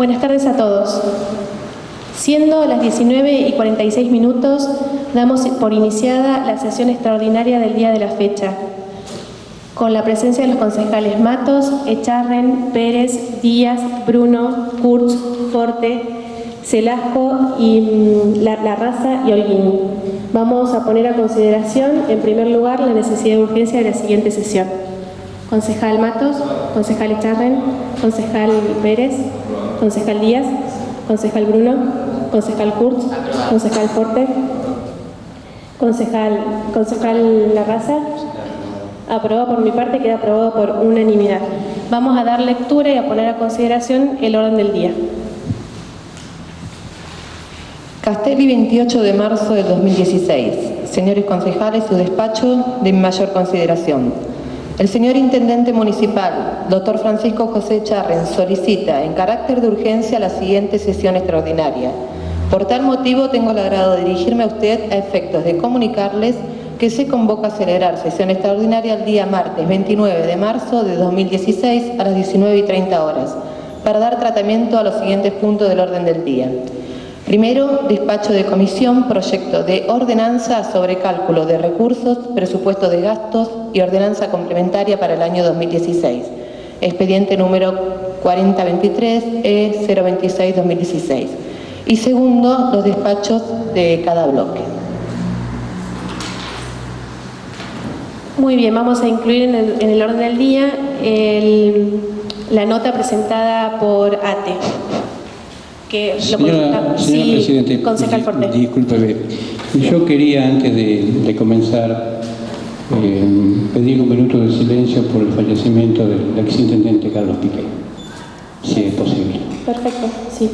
Buenas tardes a todos. Siendo las 19:46, damos por iniciada la sesión extraordinaria del día de la fecha, con la presencia de los concejales Matos, Echarren, Pérez, Díaz, Bruno, Kurz, Forte, Celasco y Larraza y Holguín. Vamos a poner a consideración, en primer lugar, la necesidad de urgencia de la siguiente sesión. Concejal Matos, concejal Echarren, concejal Pérez, concejal Díaz, concejal Bruno, concejal Kurz, concejal Forte, concejal Larraza. Aprobado por mi parte, queda aprobado por unanimidad. Vamos a dar lectura y a poner a consideración el orden del día. Castelli, 28 de marzo del 2016. Señores concejales, su despacho de mayor consideración. El señor Intendente Municipal, doctor Francisco José Echarren, solicita en carácter de urgencia la siguiente sesión extraordinaria. Por tal motivo, tengo el agrado de dirigirme a usted a efectos de comunicarles que se convoca a celebrar sesión extraordinaria el día martes 29 de marzo de 2016 a las 19:30 horas, para dar tratamiento a los siguientes puntos del orden del día. Primero, despacho de comisión, proyecto de ordenanza sobre cálculo de recursos, presupuesto de gastos y ordenanza complementaria para el año 2016. Expediente número 4023 E026-2016. Y segundo, los despachos de cada bloque. Muy bien, vamos a incluir en el orden del día la nota presentada por ATE. Señora Presidente, concejal Forte. Discúlpeme, yo quería antes de comenzar pedir un minuto de silencio por el fallecimiento del exintendente Carlos Piqué, si es posible. Perfecto, sí.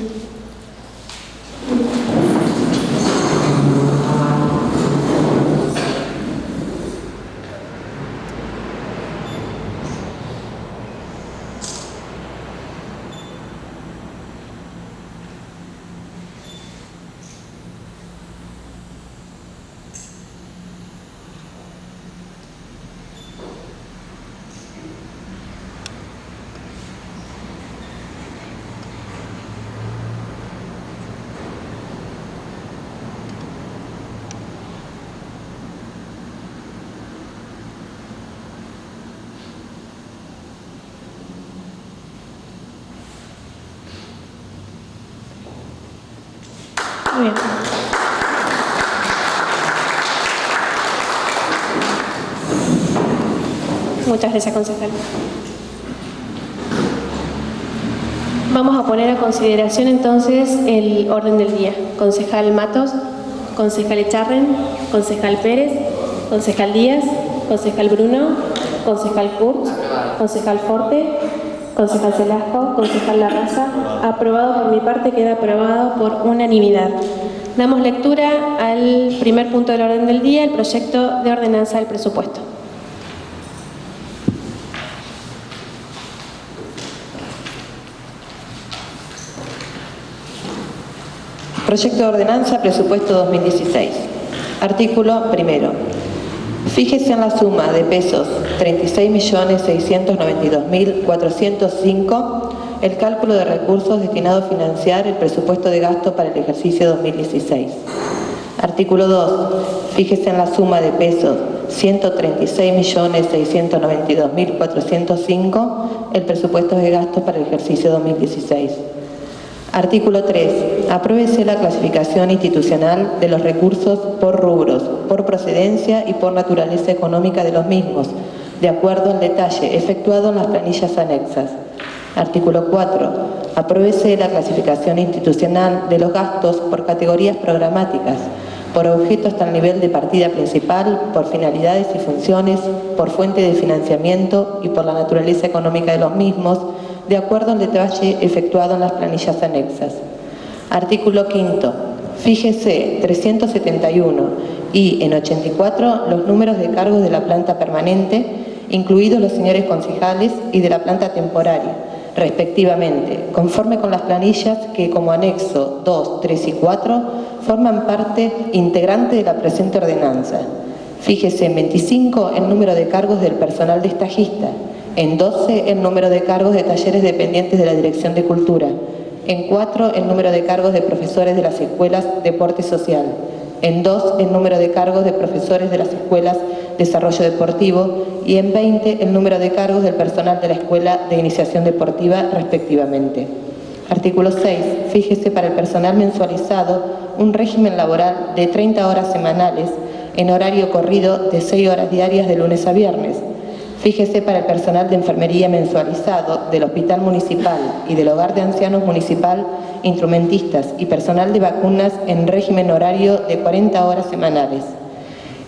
Muy bien. Muchas gracias, concejal. Vamos a poner a consideración entonces el orden del día. Concejal Matos, concejal Echarren, concejal Pérez, concejal Díaz, concejal Bruno, concejal Kurz, concejal Forte, concejal Celasco, concejal Larraza. Aprobado por mi parte, queda aprobado por unanimidad. Damos lectura al primer punto del orden del día, el proyecto de ordenanza del presupuesto. Proyecto de ordenanza presupuesto 2016. Artículo primero. Fíjese en la suma de pesos 36.692.405 el cálculo de recursos destinado a financiar el presupuesto de gasto para el ejercicio 2016. Artículo 2. Fíjese en la suma de pesos 136.692.405 el presupuesto de gasto para el ejercicio 2016. Artículo 3. Apruébese la clasificación institucional de los recursos por rubros, por procedencia y por naturaleza económica de los mismos, de acuerdo al detalle efectuado en las planillas anexas. Artículo 4. Apruébese la clasificación institucional de los gastos por categorías programáticas, por objeto hasta el nivel de partida principal, por finalidades y funciones, por fuente de financiamiento y por la naturaleza económica de los mismos, de acuerdo al detalle efectuado en las planillas anexas. Artículo 5. Fíjese 371 y en 84 los números de cargos de la planta permanente, incluidos los señores concejales, y de la planta temporaria, respectivamente, conforme con las planillas que como anexo 2, 3 y 4 forman parte integrante de la presente ordenanza. Fíjese en 25 el número de cargos del personal de estajista, en 12 el número de cargos de talleres dependientes de la Dirección de Cultura, En 4, el número de cargos de profesores de las escuelas Deporte Social. En 2, el número de cargos de profesores de las escuelas Desarrollo Deportivo. Y en 20, el número de cargos del personal de la Escuela de Iniciación Deportiva, respectivamente. Artículo 6. Fíjese para el personal mensualizado un régimen laboral de 30 horas semanales en horario corrido de 6 horas diarias de lunes a viernes. Fíjese para el personal de enfermería mensualizado del Hospital Municipal y del Hogar de Ancianos Municipal, instrumentistas y personal de vacunas en régimen horario de 40 horas semanales,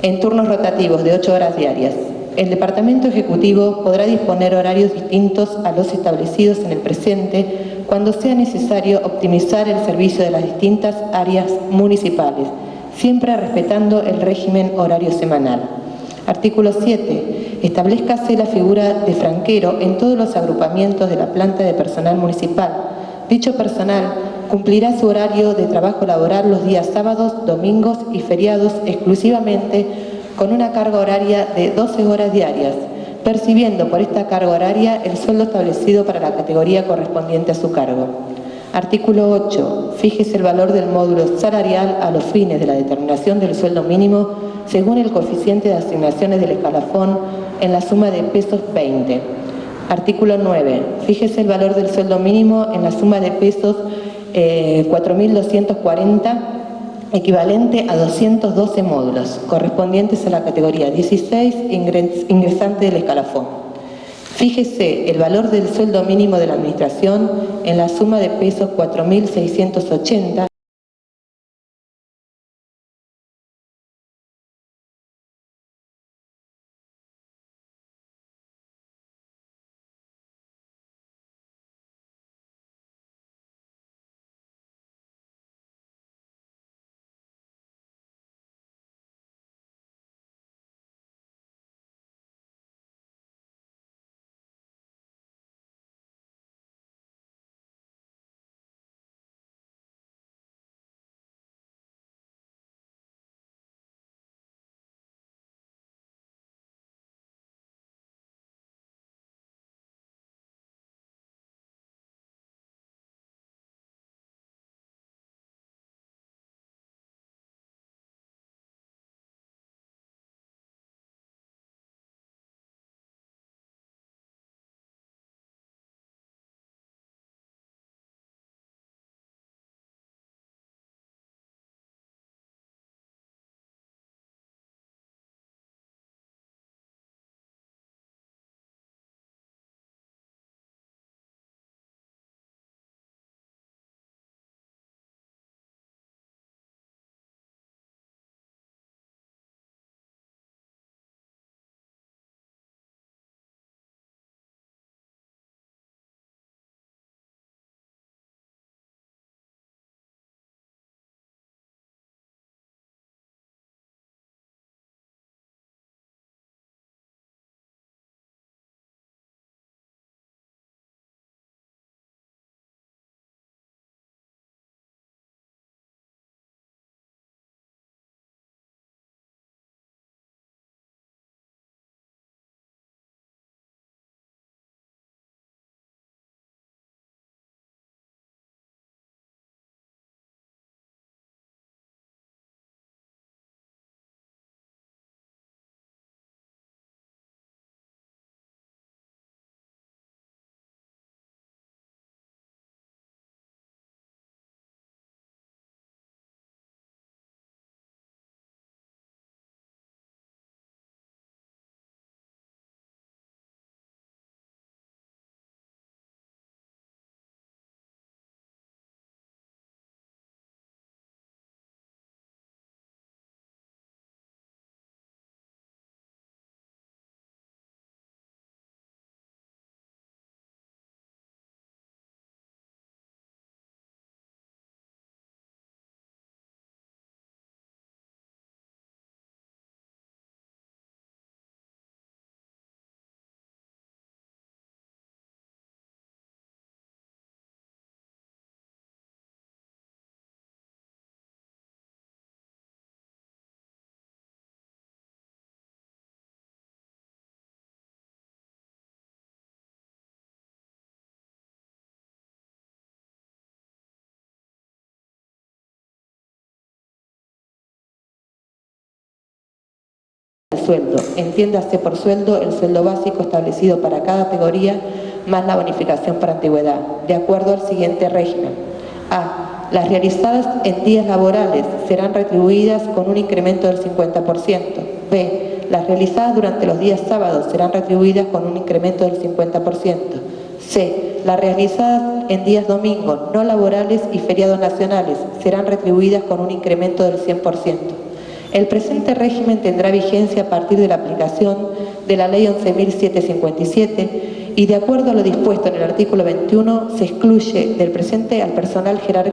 en turnos rotativos de 8 horas diarias. El Departamento Ejecutivo podrá disponer horarios distintos a los establecidos en el presente cuando sea necesario optimizar el servicio de las distintas áreas municipales, siempre respetando el régimen horario semanal. Artículo 7. Establezcase la figura de franquero en todos los agrupamientos de la planta de personal municipal. Dicho personal cumplirá su horario de trabajo laboral los días sábados, domingos y feriados exclusivamente con una carga horaria de 12 horas diarias, percibiendo por esta carga horaria el sueldo establecido para la categoría correspondiente a su cargo. Artículo 8. Fíjese el valor del módulo salarial a los fines de la determinación del sueldo mínimo según el coeficiente de asignaciones del escalafón en la suma de pesos 20. Artículo 9. Fíjese el valor del sueldo mínimo en la suma de pesos 4.240, equivalente a 212 módulos, correspondientes a la categoría 16 ingresante del escalafón. Fíjese el valor del sueldo mínimo de la Administración en la suma de pesos 4.680, el sueldo. Entiéndase por sueldo el sueldo básico establecido para cada categoría más la bonificación por antigüedad, de acuerdo al siguiente régimen. A. Las realizadas en días laborales serán retribuidas con un incremento del 50%. B. Las realizadas durante los días sábados serán retribuidas con un incremento del 50%. C. Las realizadas en días domingos, no laborales y feriados nacionales serán retribuidas con un incremento del 100%. El presente régimen tendrá vigencia a partir de la aplicación de la Ley 11.757 y de acuerdo a lo dispuesto en el artículo 21 se excluye del presente al personal jerárquico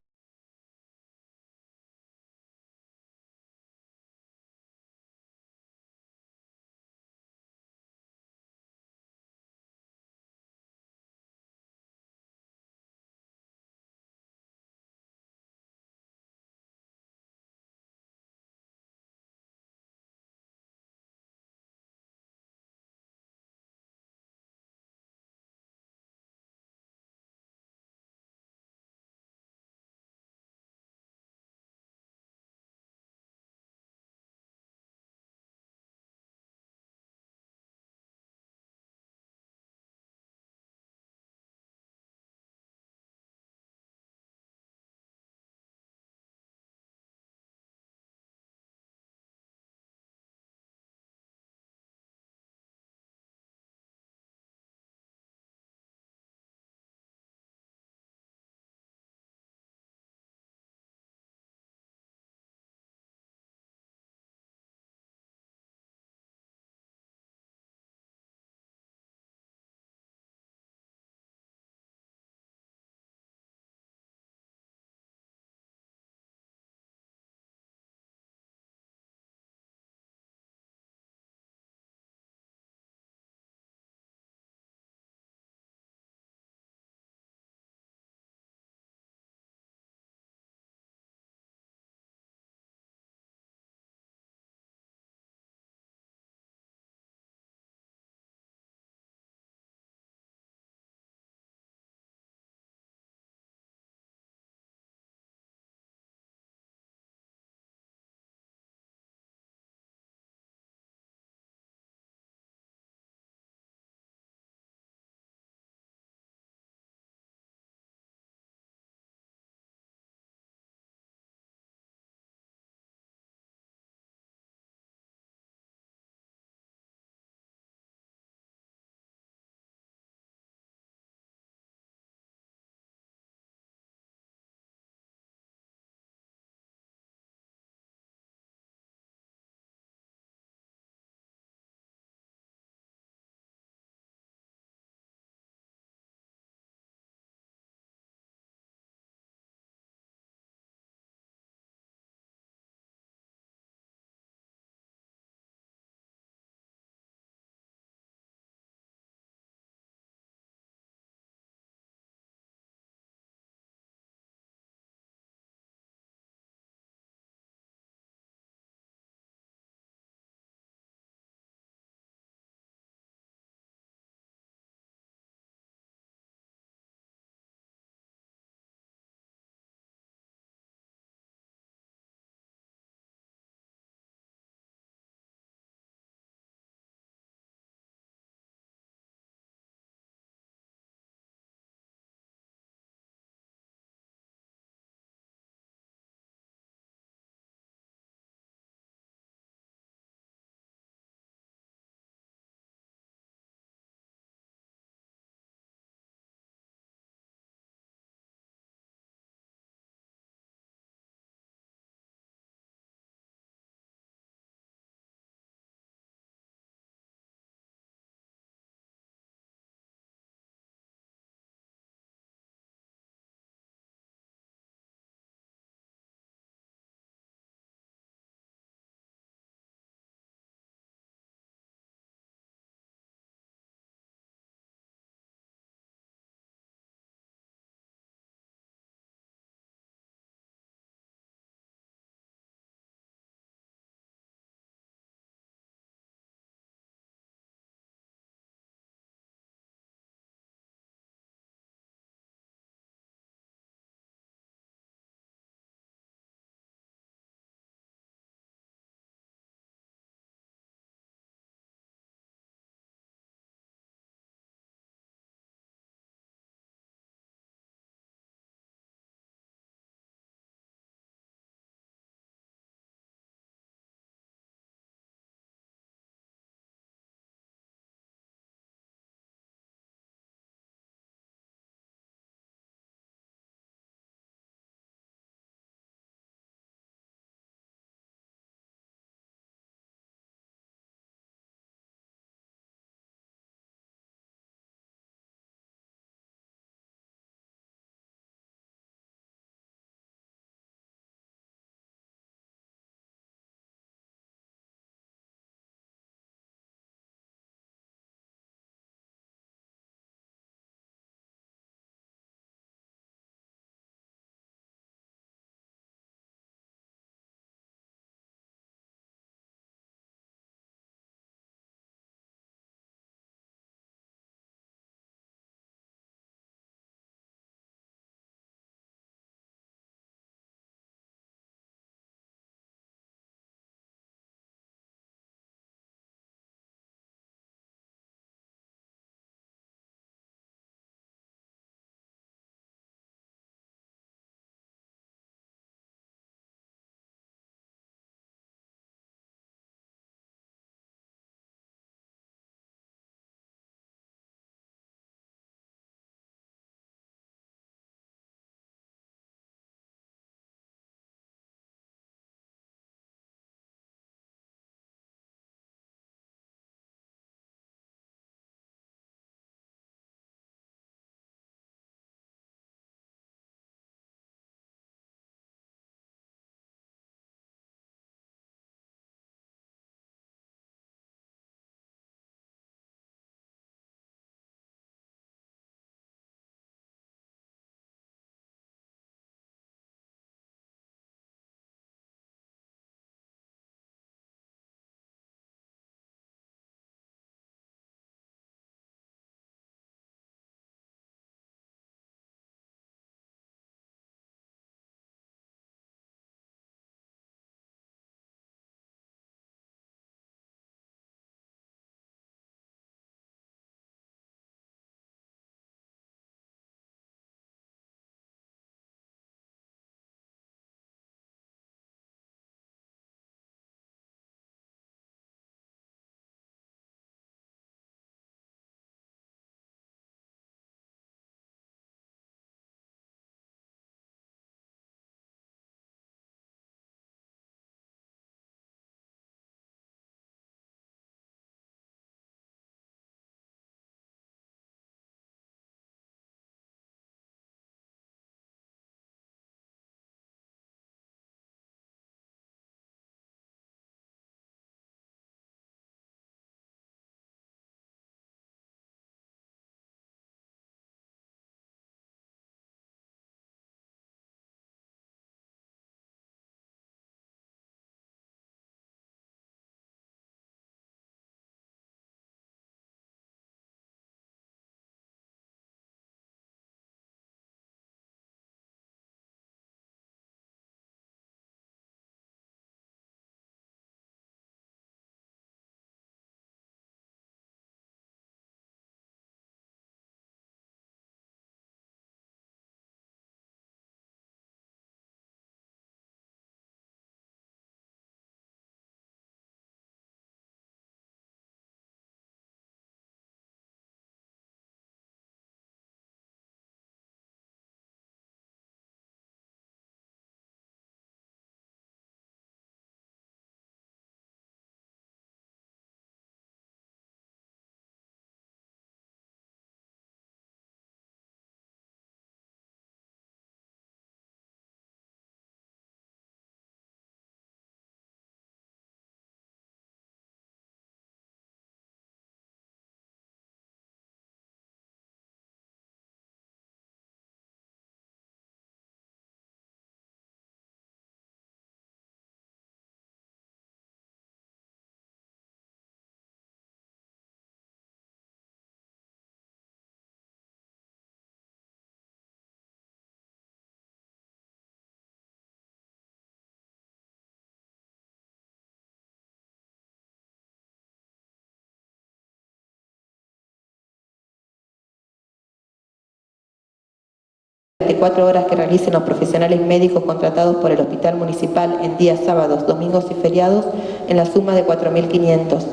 24 horas que realicen los profesionales médicos contratados por el Hospital Municipal en días sábados, domingos y feriados en la suma de 4.500.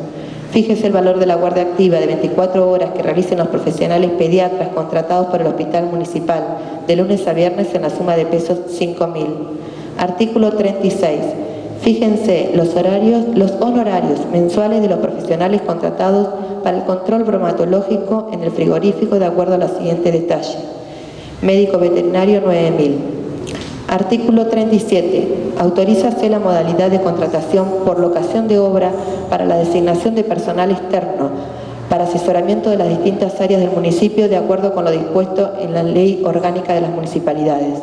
Fíjese el valor de la guardia activa de 24 horas que realicen los profesionales pediatras contratados por el Hospital Municipal de lunes a viernes en la suma de pesos 5.000. Artículo 36. Fíjense los honorarios mensuales de los profesionales contratados para el control bromatológico en el frigorífico de acuerdo a los siguientes detalles. Médico veterinario 9.000. Artículo 37. Autorízase la modalidad de contratación por locación de obra para la designación de personal externo para asesoramiento de las distintas áreas del municipio de acuerdo con lo dispuesto en la Ley Orgánica de las Municipalidades.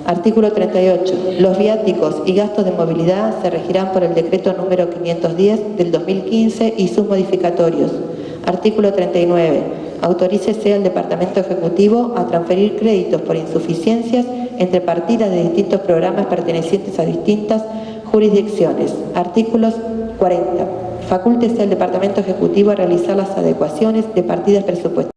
Artículo 38. Los viáticos y gastos de movilidad se regirán por el decreto número 510 del 2015 y sus modificatorios. Artículo 39. Autorícese al Departamento Ejecutivo a transferir créditos por insuficiencias entre partidas de distintos programas pertenecientes a distintas jurisdicciones. Artículos 40. Facúltese al Departamento Ejecutivo a realizar las adecuaciones de partidas presupuestarias.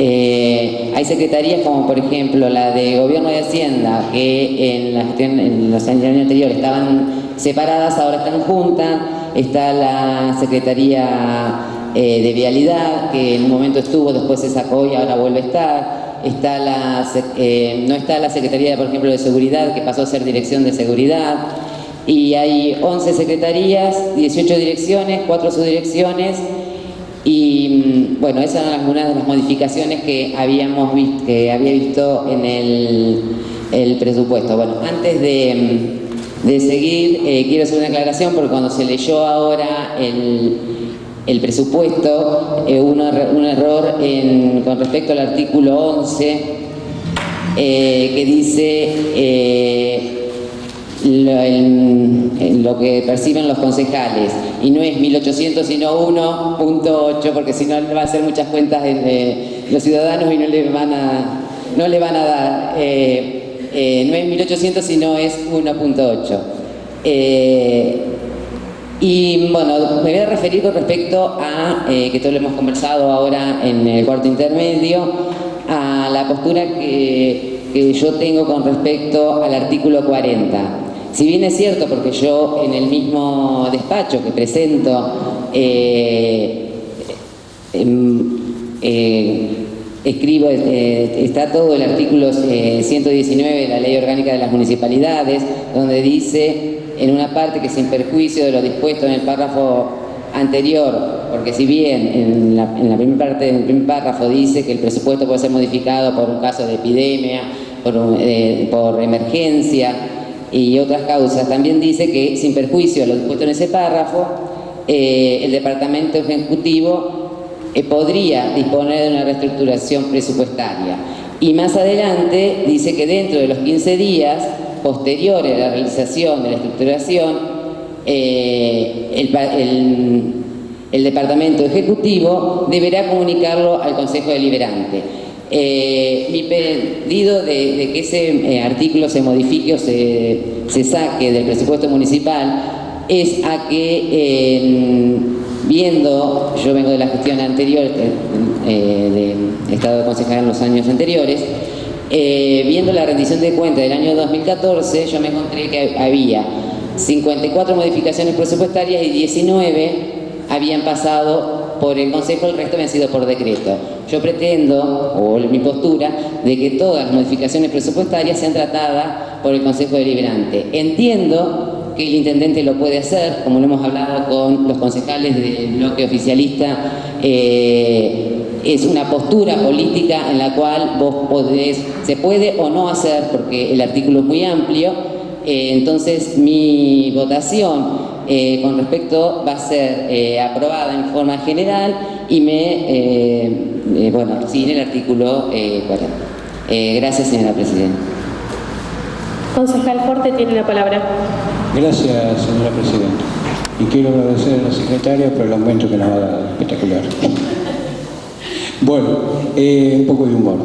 Hay secretarías como por ejemplo la de Gobierno de Hacienda, que en los años anteriores estaban separadas, ahora están juntas. Está la Secretaría de Vialidad, que en un momento estuvo, después se sacó y ahora vuelve a estar. No está la Secretaría, por ejemplo, de Seguridad, que pasó a ser Dirección de Seguridad. Y hay 11 secretarías, 18 direcciones, 4 subdirecciones. Y bueno, esas eran algunas de las modificaciones que había visto en el presupuesto. Bueno, antes de seguir, quiero hacer una aclaración, porque cuando se leyó ahora el presupuesto, hubo un error con respecto al artículo 11, que dice lo que perciben los concejales, y no es 1.800 sino 1.8, porque si no va a hacer muchas cuentas los ciudadanos y no le van a dar. No es 1.800 sino es 1.8. Y bueno, me voy a referir con respecto a, que todo lo hemos conversado ahora en el cuarto intermedio, a la postura que yo tengo con respecto al artículo 40. Si bien es cierto, porque yo en el mismo despacho que presento escribo, está todo el artículo 119 de la Ley Orgánica de las Municipalidades, donde dice en una parte que sin perjuicio de lo dispuesto en el párrafo anterior, porque si bien en la primera parte del primer párrafo dice que el presupuesto puede ser modificado por un caso de epidemia, por emergencia y otras causas, también dice que sin perjuicio de lo dispuesto en ese párrafo, el Departamento Ejecutivo podría disponer de una reestructuración presupuestaria. Y más adelante dice que dentro de los 15 días posteriores a la realización de la estructuración, el Departamento Ejecutivo deberá comunicarlo al Consejo Deliberante. Mi pedido de que ese artículo se modifique o se saque del presupuesto municipal es a que, viendo, yo vengo de la gestión anterior, de estado de concejal en los años anteriores, viendo la rendición de cuentas del año 2014, yo me encontré que había 54 modificaciones presupuestarias y 19 habían pasado por el Consejo, el resto habían sido por decreto. Yo pretendo, o mi postura, de que todas las modificaciones presupuestarias sean tratadas por el Consejo Deliberante. Entiendo que el intendente lo puede hacer, como lo hemos hablado con los concejales del bloque oficialista, es una postura política en la cual se puede o no hacer, porque el artículo es muy amplio. Entonces mi votación con respecto va a ser aprobada en forma general y sin el artículo 40. Gracias, señora presidenta. Concejal Forte tiene la palabra. Gracias, señora presidenta. Y quiero agradecer a la secretaria por el aumento que nos ha dado. Espectacular. Bueno, un poco de humor.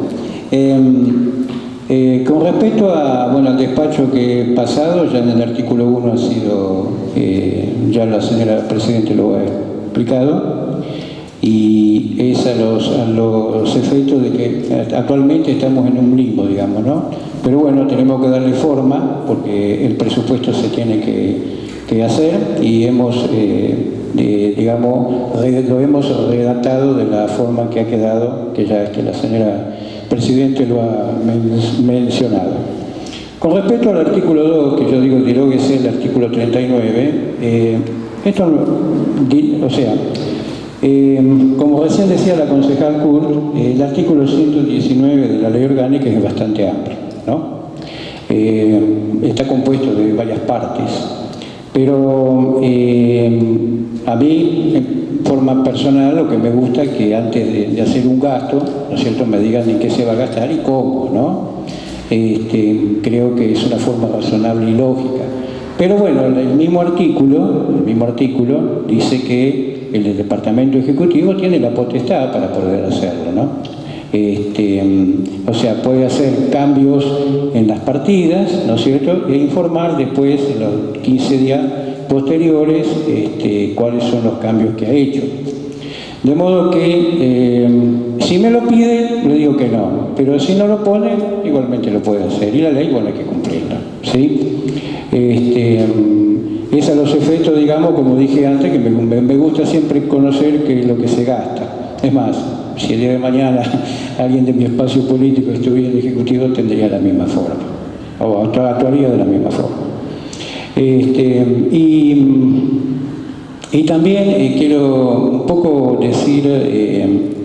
Con respecto al despacho que he pasado, ya en el artículo 1 ha sido, ya la señora presidenta lo ha explicado, y es a los efectos de que actualmente estamos en un limbo, digamos, ¿no? Pero bueno, tenemos que darle forma, porque el presupuesto se tiene que hacer, y hemos, lo hemos redactado de la forma que ha quedado, que ya la señora presidente lo ha mencionado. Con respecto al artículo 2, que yo digo diróguese el artículo 39, como recién decía la concejal Kurt, el artículo 119 de la Ley Orgánica es bastante amplio, ¿no? Está compuesto de varias partes, pero a mí, en forma personal, lo que me gusta es que antes de hacer un gasto, ¿no es cierto?, me digan en qué se va a gastar y cómo, ¿no? Creo que es una forma razonable y lógica. Pero bueno, el mismo artículo dice que el Departamento Ejecutivo tiene la potestad para poder hacerlo, ¿no? O sea, puede hacer cambios en las partidas, ¿no es cierto?, e informar después, en los 15 días posteriores, cuáles son los cambios que ha hecho. De modo que si me lo pide, le digo que no, pero si no lo pone, igualmente lo puede hacer. Y la ley, bueno, hay que cumplirla, ¿sí? Es a los efectos, digamos, como dije antes, que me gusta siempre conocer qué es lo que se gasta. Es más, si el día de mañana alguien de mi espacio político estuviera en el Ejecutivo, tendría la misma forma, o actuaría de la misma forma. Y también quiero un poco decir,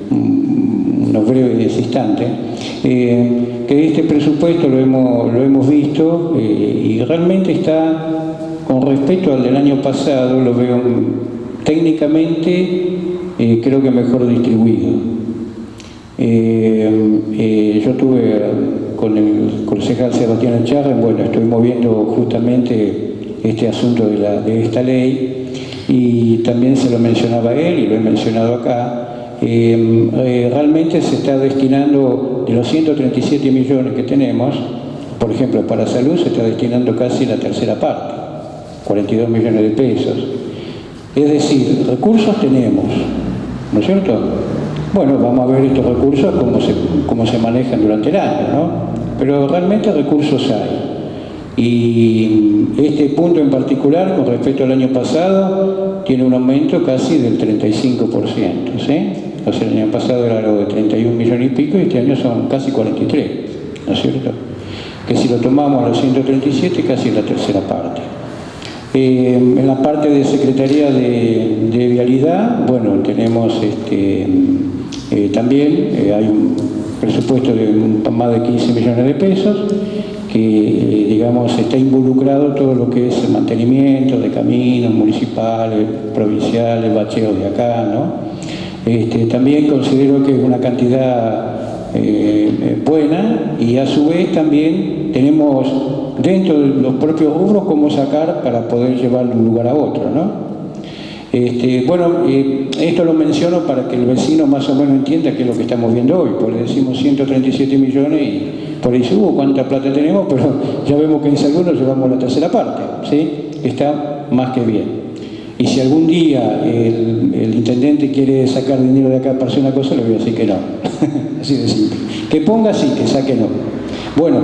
unos breves instantes, que este presupuesto lo hemos visto y realmente está, con respecto al del año pasado, lo veo técnicamente, creo que mejor distribuido. Yo estuve con el concejal Sebastián Echarra, bueno, estoy moviendo justamente este asunto de esta ley, y también se lo mencionaba a él y lo he mencionado acá. Realmente se está destinando, de los 137 millones que tenemos, por ejemplo, para salud se está destinando casi la tercera parte, 42 millones de pesos. Es decir, recursos tenemos, ¿no es cierto? Bueno, vamos a ver estos recursos, cómo se manejan durante el año, ¿no? Pero realmente recursos hay. Y este punto en particular, con respecto al año pasado, tiene un aumento casi del 35%, ¿sí? O sea, el año pasado era algo de 31 millones y pico, y este año son casi 43, ¿no es cierto? Que si lo tomamos a los 137, casi la tercera parte. En la parte de Secretaría de Vialidad, bueno, tenemos también hay un presupuesto de más de 15 millones de pesos, que digamos está involucrado todo lo que es el mantenimiento de caminos municipales, provinciales, bacheos de acá, ¿no? También considero que es una cantidad buena, y a su vez también tenemos dentro de los propios rubros cómo sacar para poder llevarlo de un lugar a otro, ¿no? Bueno, esto lo menciono para que el vecino más o menos entienda qué es lo que estamos viendo hoy, porque decimos 137 millones y por ahí dice, cuánta plata tenemos, pero ya vemos que en salud nos llevamos la tercera parte, ¿sí? Está más que bien. Y si algún día el intendente quiere sacar dinero de acá para hacer una cosa, le voy a decir que no. Así de simple. Que ponga sí, que saque no. Bueno,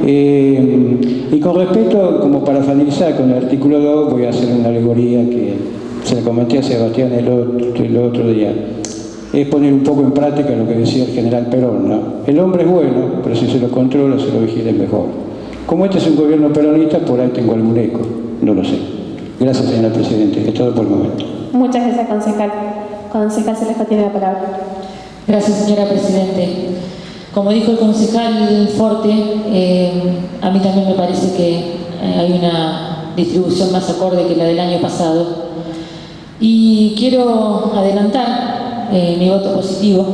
y con respecto, como para finalizar con el artículo 2, voy a hacer una alegoría que se la comenté a Sebastián el otro día. Es poner un poco en práctica lo que decía el general Perón, ¿no? El hombre es bueno, pero si se lo controla, se lo vigila es mejor. Como este es un gobierno peronista, por ahí tengo algún eco, no lo sé. Gracias, señora Presidenta, es todo por el momento. Muchas gracias, concejal. Concejal Celeste tiene la palabra. Gracias, señora Presidente. Como dijo el concejal Forte, a mí también me parece que hay una distribución más acorde que la del año pasado. Y quiero adelantar mi voto positivo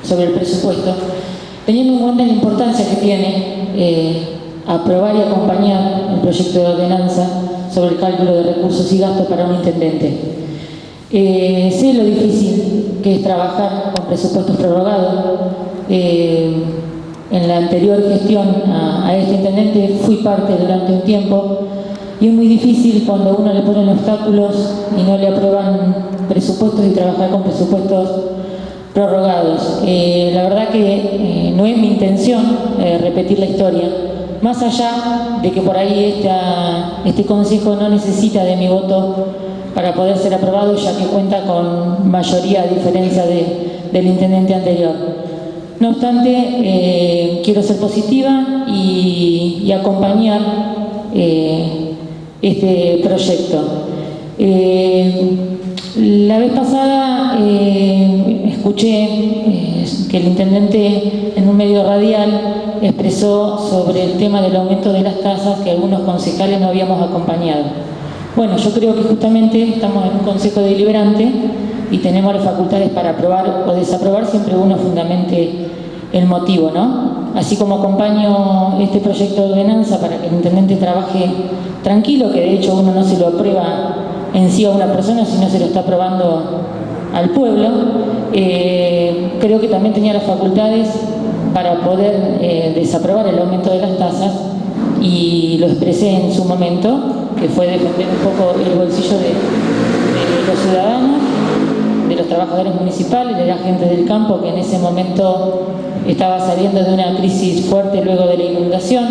sobre el presupuesto, teniendo en cuenta la importancia que tiene aprobar y acompañar el proyecto de ordenanza sobre el cálculo de recursos y gastos para un intendente. Sé lo difícil que es trabajar con presupuestos prorrogados. En la anterior gestión a este intendente fui parte durante un tiempo, y es muy difícil cuando uno le ponen obstáculos y no le aprueban presupuestos, y trabajar con presupuestos prorrogados. La verdad que no es mi intención repetir la historia, más allá de que por ahí este consejo no necesita de mi voto para poder ser aprobado, ya que cuenta con mayoría a diferencia del intendente anterior. No obstante, quiero ser positiva y acompañar este proyecto. La vez pasada escuché que el intendente en un medio radial expresó sobre el tema del aumento de las tasas que algunos concejales no habíamos acompañado. Bueno, yo creo que justamente estamos en un consejo deliberante y tenemos las facultades para aprobar o desaprobar, siempre uno fundamente el motivo, ¿no? Así como acompaño este proyecto de ordenanza para que el intendente trabaje tranquilo, que de hecho uno no se lo aprueba en sí a una persona, sino se lo está aprobando al pueblo, creo que también tenía las facultades para poder desaprobar el aumento de las tasas, y lo expresé en su momento, que fue defender un poco el bolsillo de los ciudadanos, los trabajadores municipales, de la gente del campo que en ese momento estaba saliendo de una crisis fuerte luego de la inundación.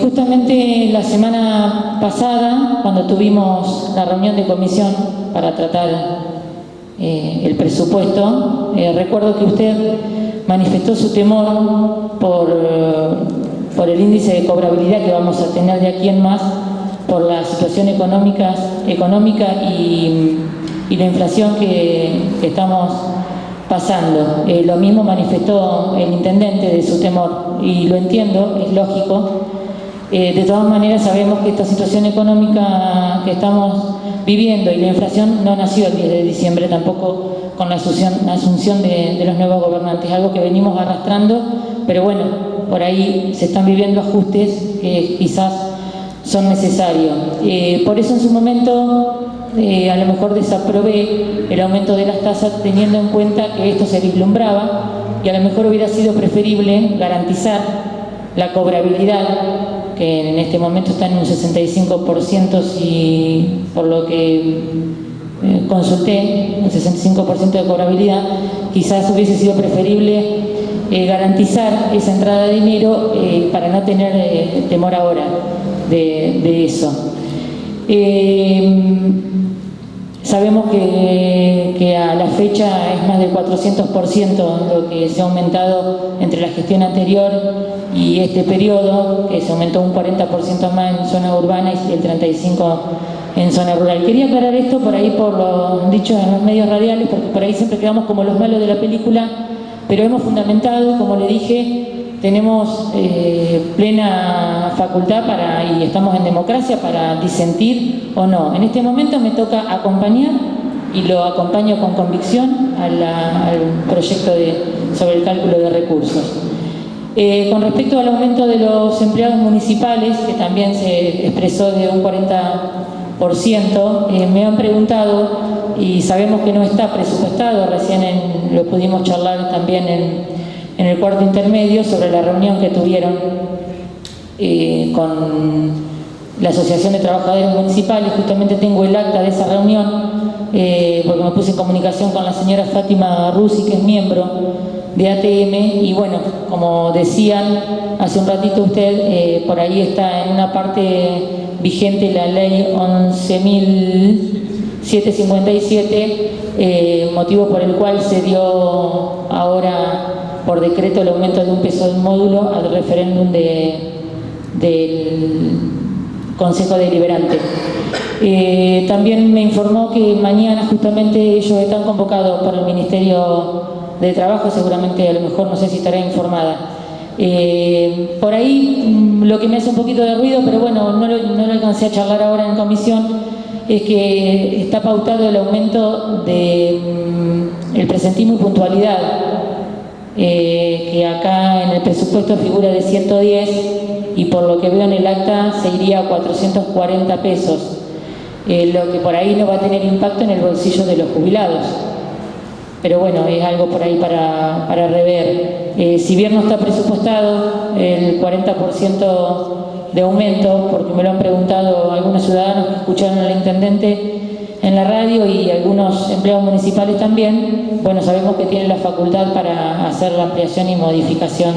Justamente la semana pasada, cuando tuvimos la reunión de comisión para tratar el presupuesto, recuerdo que usted manifestó su temor por el índice de cobrabilidad que vamos a tener de aquí en más, por la situación económica y la inflación que estamos pasando. Lo mismo manifestó el intendente de su temor, y lo entiendo, es lógico. De todas maneras sabemos que esta situación económica que estamos viviendo y la inflación no nació el 10 de diciembre, tampoco con la asunción de los nuevos gobernantes, algo que venimos arrastrando, pero bueno, por ahí se están viviendo ajustes que quizás son necesarios. Por eso en su momento a lo mejor desaprobé el aumento de las tasas, teniendo en cuenta que esto se vislumbraba y a lo mejor hubiera sido preferible garantizar la cobrabilidad, que en este momento está en un 65%, si por lo que consulté, un 65% de cobrabilidad. Quizás hubiese sido preferible garantizar esa entrada de dinero para no tener temor ahora de eso. Sabemos que a la fecha es más del 400% lo que se ha aumentado entre la gestión anterior y este periodo, que se aumentó un 40% más en zona urbana y el 35% en zona rural. Quería aclarar esto por ahí, por lo dicho en los medios radiales, porque por ahí siempre quedamos como los malos de la película, pero hemos fundamentado, como le dije, tenemos plena facultad y estamos en democracia para disentir o no. En este momento me toca acompañar, y lo acompaño con convicción, al proyecto sobre el cálculo de recursos. Con respecto al aumento de los empleados municipales, que también se expresó de un 40%, me han preguntado, y sabemos que no está presupuestado, recién lo pudimos charlar también en el cuarto intermedio, sobre la reunión que tuvieron con la Asociación de Trabajadores Municipales. Justamente tengo el acta de esa reunión, porque me puse en comunicación con la señora Fátima Rusi, que es miembro de ATM, y bueno, como decían hace un ratito usted, por ahí está en una parte vigente la ley 11.757, motivo por el cual se dio ahora por decreto el aumento de 1 peso de módulo al referéndum del Consejo Deliberante. También me informó que mañana justamente ellos están convocados por el Ministerio de Trabajo, seguramente a lo mejor, no sé si estará informada. Por ahí lo que me hace un poquito de ruido, pero bueno, no lo alcancé a charlar ahora en comisión, es que está pautado el aumento del presentismo y puntualidad, que acá en el presupuesto figura de 110, y por lo que veo en el acta se iría a 440 pesos, lo que por ahí no va a tener impacto en el bolsillo de los jubilados. Pero bueno, es algo por ahí para rever. Si bien no está presupuestado el 40% de aumento, porque me lo han preguntado algunos ciudadanos que escucharon al intendente en la radio y algunos empleados municipales también, bueno, sabemos que tienen la facultad para hacer la ampliación y modificación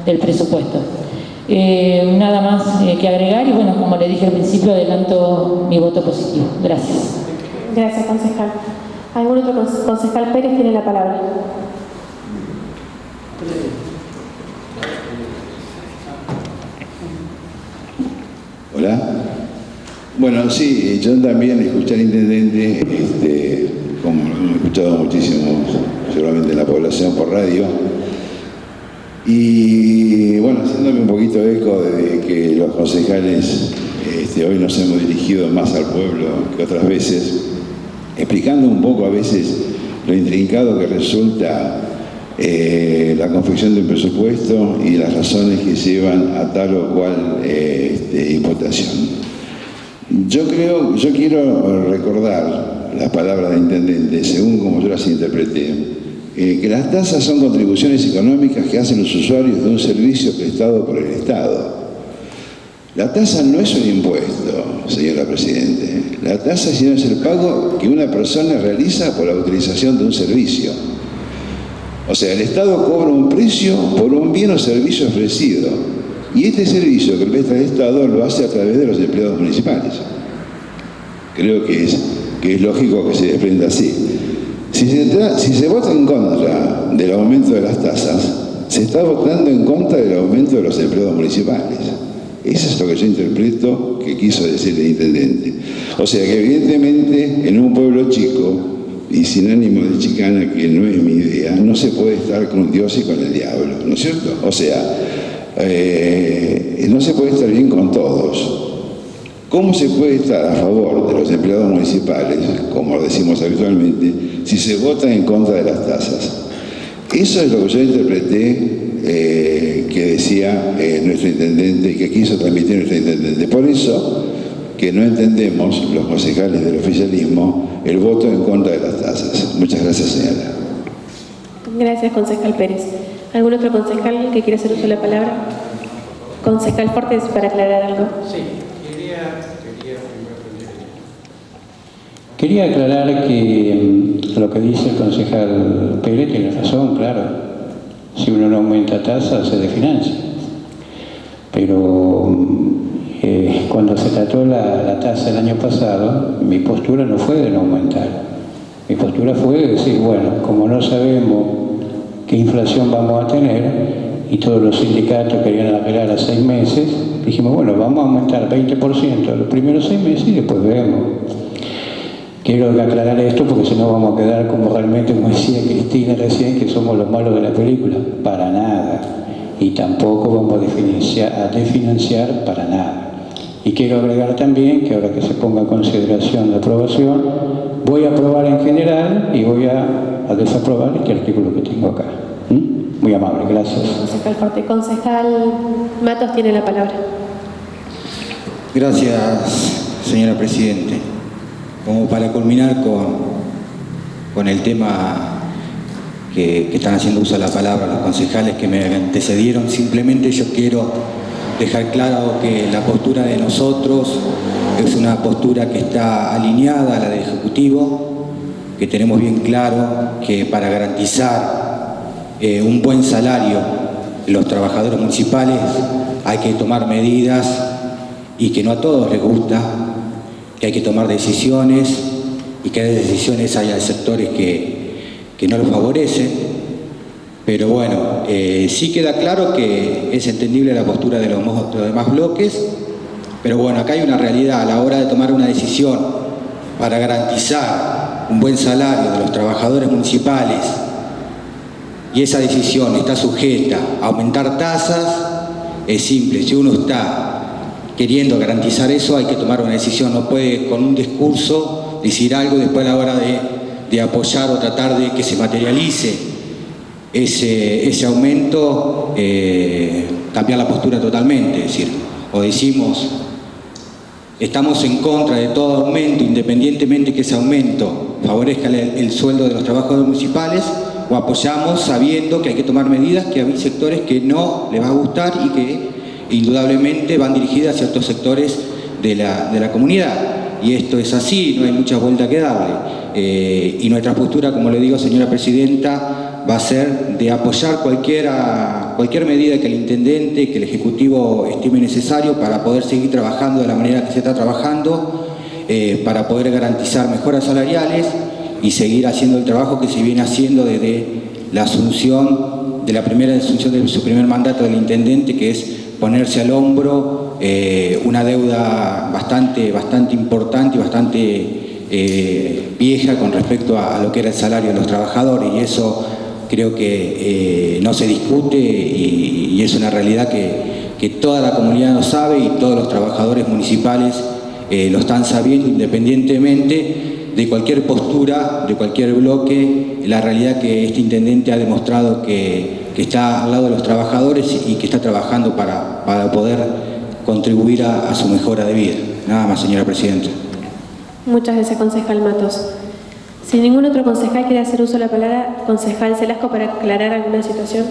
del presupuesto. Nada más que agregar, y bueno, como le dije al principio, adelanto mi voto positivo. Gracias. Gracias, concejal. ¿Algún otro concejal? Pérez tiene la palabra. Hola. Bueno, sí, yo también escuché al intendente, como lo hemos escuchado muchísimo, seguramente en la población por radio, y bueno, haciéndome un poquito eco de que los concejales hoy nos hemos dirigido más al pueblo que otras veces, explicando un poco a veces lo intrincado que resulta la confección de un presupuesto y las razones que llevan a tal o cual imputación. Yo quiero recordar las palabras del intendente, según como yo las interpreté, que las tasas son contribuciones económicas que hacen los usuarios de un servicio prestado por el Estado. La tasa no es un impuesto, señora Presidente. La tasa es el pago que una persona realiza por la utilización de un servicio. O sea, el Estado cobra un precio por un bien o servicio ofrecido. Y este servicio que presta el Estado lo hace a través de los empleados municipales. Creo que es lógico que se desprenda así. Si se vota en contra del aumento de las tasas, se está votando en contra del aumento de los empleados municipales. Eso es lo que yo interpreto que quiso decir el intendente. O sea que evidentemente en un pueblo chico, y sin ánimo de chicana, que no es mi idea, no se puede estar con Dios y con el diablo, ¿no es cierto? O sea, no se puede estar bien con todos. ¿Cómo se puede estar a favor de los empleados municipales, como decimos habitualmente, si se vota en contra de las tasas? Eso es lo que yo interpreté que decía nuestro intendente y que quiso transmitir nuestro intendente. Por eso que no entendemos, los concejales del oficialismo, el voto en contra de las tasas. Muchas gracias, señora. Gracias, concejal Pérez. ¿Algún otro concejal que quiera hacer uso de la palabra? Concejal Fortes, para aclarar algo. Sí, quería aclarar que lo que dice el concejal Pérez tiene razón, claro. Si uno no aumenta tasas, se desfinancia. Pero cuando se trató la tasa el año pasado, mi postura no fue de no aumentar. Mi postura fue de decir, bueno, como no sabemos qué inflación vamos a tener, y todos los sindicatos querían arreglar a 6 meses, dijimos, bueno, vamos a aumentar 20% los primeros 6 meses y después vemos. Quiero aclarar esto porque si no vamos a quedar como realmente, como decía Cristina recién, que somos los malos de la película. Para nada. Y tampoco vamos a desfinanciar para nada. Y quiero agregar también que ahora que se ponga en consideración la aprobación, voy a aprobar en general y voy a desaprobar este artículo que tengo acá. Muy amable, gracias. Concejal Forte. Concejal Matos tiene la palabra. Gracias, señora Presidente. Como para culminar con el tema que están haciendo uso de la palabra los concejales que me antecedieron, simplemente yo quiero dejar claro que la postura de nosotros es una postura que está alineada a la del Ejecutivo, que tenemos bien claro que para garantizar un buen salario de los trabajadores municipales hay que tomar medidas y que no a todos les gusta, que hay que tomar decisiones y que hay decisiones, hay sectores que no los favorecen, pero bueno, sí queda claro que es entendible la postura de los demás bloques, pero bueno, acá hay una realidad a la hora de tomar una decisión para garantizar un buen salario de los trabajadores municipales y esa decisión está sujeta a aumentar tasas, es simple, si uno está queriendo garantizar eso, hay que tomar una decisión. No puede con un discurso decir algo y después a la hora de apoyar o tratar de que se materialice ese aumento, cambiar la postura totalmente. Es decir, o decimos, estamos en contra de todo aumento, independientemente que ese aumento favorezca el sueldo de los trabajadores municipales, o apoyamos sabiendo que hay que tomar medidas, que hay sectores que no les va a gustar y que indudablemente van dirigidas a ciertos sectores de la comunidad. Y esto es así, no hay mucha vuelta que darle. Y nuestra postura, como le digo, señora Presidenta, va a ser de apoyar cualquier medida que el Intendente, que el Ejecutivo estime necesario para poder seguir trabajando de la manera que se está trabajando, para poder garantizar mejoras salariales y seguir haciendo el trabajo que se viene haciendo desde la asunción, de la primera asunción de su primer mandato del Intendente, que es ponerse al hombro una deuda bastante importante y bastante vieja con respecto a lo que era el salario de los trabajadores, y eso creo que no se discute y es una realidad que toda la comunidad lo sabe y todos los trabajadores municipales lo están sabiendo, independientemente de cualquier postura, de cualquier bloque. La realidad que este intendente ha demostrado que está al lado de los trabajadores y que está trabajando para poder contribuir a su mejora de vida. Nada más, señora Presidenta. Muchas gracias, concejal Matos. Si ningún otro concejal quiere hacer uso de la palabra, concejal Selasco, para aclarar alguna situación.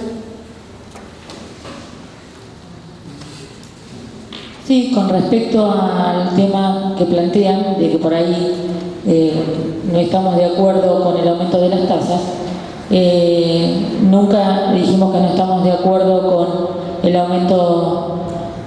Sí, con respecto al tema que plantean, de que por ahí no estamos de acuerdo con el aumento de las tasas, nunca dijimos que no estamos de acuerdo con el aumento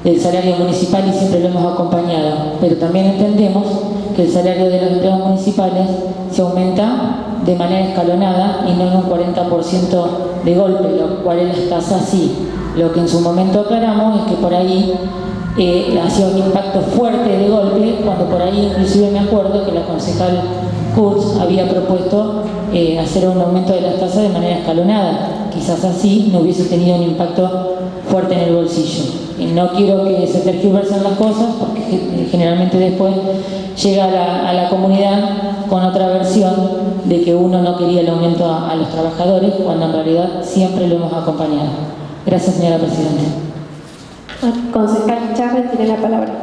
del salario municipal y siempre lo hemos acompañado, pero también entendemos que el salario de los empleados municipales se aumenta de manera escalonada y no en un 40% de golpe, lo cual en las tasas sí. Lo que en su momento aclaramos es que por ahí hacía un impacto fuerte de golpe, cuando por ahí inclusive me acuerdo que la concejal Kurz había propuesto hacer un aumento de las tasas de manera escalonada. Quizás así no hubiese tenido un impacto fuerte en el bolsillo. Y no quiero que se tergiversen las cosas, porque generalmente después llega a la comunidad con otra versión de que uno no quería el aumento a los trabajadores, cuando en realidad siempre lo hemos acompañado. Gracias, señora Presidenta. Concejal Charri tiene la palabra.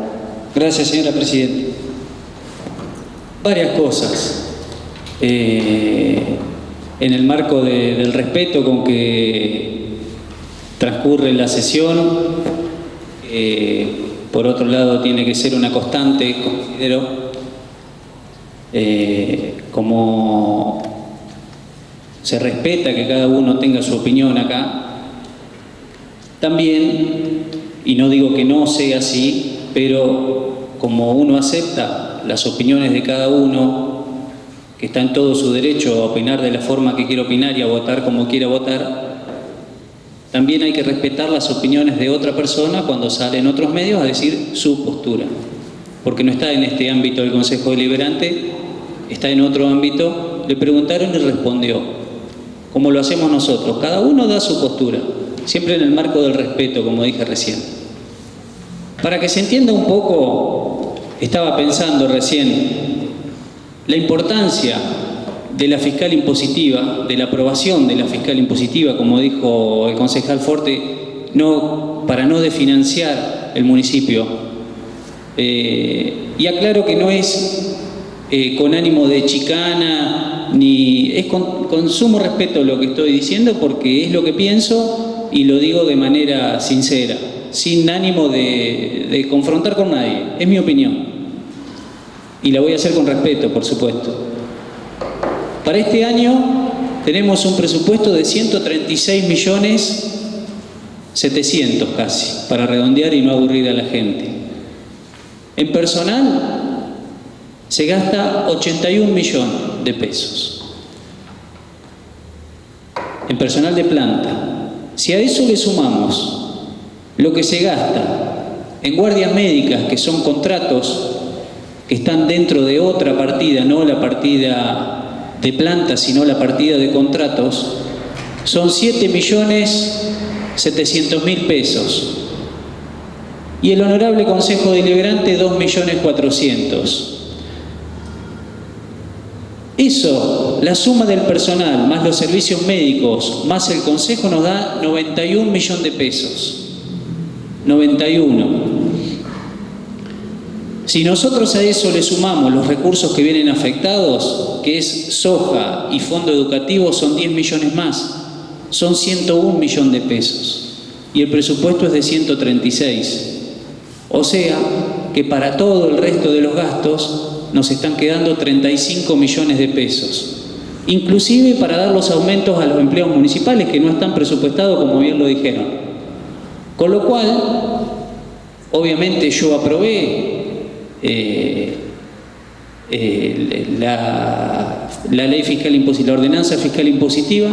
Gracias, señora Presidenta. Varias cosas. En el marco del respeto con que transcurre la sesión, por otro lado tiene que ser una constante, considero, como se respeta que cada uno tenga su opinión acá, también, y no digo que no sea así, pero como uno acepta las opiniones de cada uno, que está en todo su derecho a opinar de la forma que quiera opinar y a votar como quiera votar, también hay que respetar las opiniones de otra persona cuando sale en otros medios a decir su postura, porque no está en este ámbito del Consejo Deliberante, está en otro ámbito. Le preguntaron y respondió, como lo hacemos nosotros, cada uno da su postura, siempre en el marco del respeto, como dije recién. Para que se entienda un poco, estaba pensando recién la importancia de la fiscal impositiva, de la aprobación de la fiscal impositiva, como dijo el concejal Forte, para no desfinanciar el municipio. Y aclaro que no es con ánimo de chicana, ni es con sumo respeto lo que estoy diciendo, porque es lo que pienso y lo digo de manera sincera, sin ánimo de confrontar con nadie. Es mi opinión. Y la voy a hacer con respeto, por supuesto. Para este año tenemos un presupuesto de 136.700.000 casi, para redondear y no aburrir a la gente. En personal se gasta 81 millones de pesos. En personal de planta. Si a eso le sumamos lo que se gasta en guardias médicas, que son contratos que están dentro de otra partida, no la partida de planta, sino la partida de contratos, son 7.700.000 pesos. Y el Honorable Consejo Deliberante, 2.400.000. Eso, la suma del personal, más los servicios médicos, más el Consejo, nos da 91 millones de pesos. 91. Si nosotros a eso le sumamos los recursos que vienen afectados, que es soja y fondo educativo, son 10 millones más. Son 101 millones de pesos. Y el presupuesto es de 136. O sea, que para todo el resto de los gastos nos están quedando 35 millones de pesos. Inclusive para dar los aumentos a los empleados municipales que no están presupuestados, como bien lo dijeron. Con lo cual, obviamente yo aprobé la ley fiscal impositiva, la ordenanza fiscal impositiva,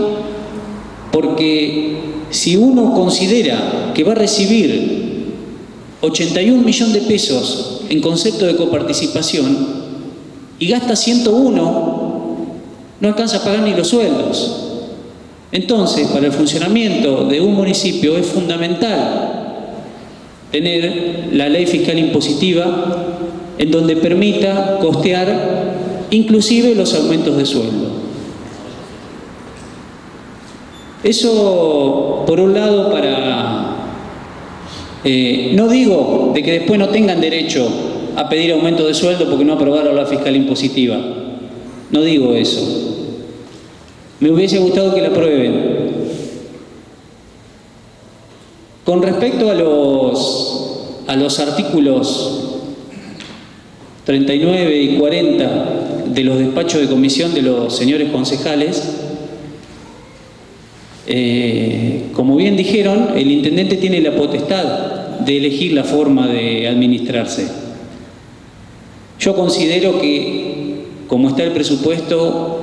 porque si uno considera que va a recibir 81 millones de pesos en concepto de coparticipación y gasta 101, no alcanza a pagar ni los sueldos. Entonces, para el funcionamiento de un municipio es fundamental tener la ley fiscal impositiva en donde permita costear inclusive los aumentos de sueldo. Eso, por un lado, no digo de que después no tengan derecho a pedir aumento de sueldo porque no aprobaron la fiscal impositiva. No digo eso. Me hubiese gustado que la aprueben. Con respecto a los a los artículos 39 y 40 de los despachos de comisión de los señores concejales, como bien dijeron, el intendente tiene la potestad de elegir la forma de administrarse. Yo considero que, como está el presupuesto,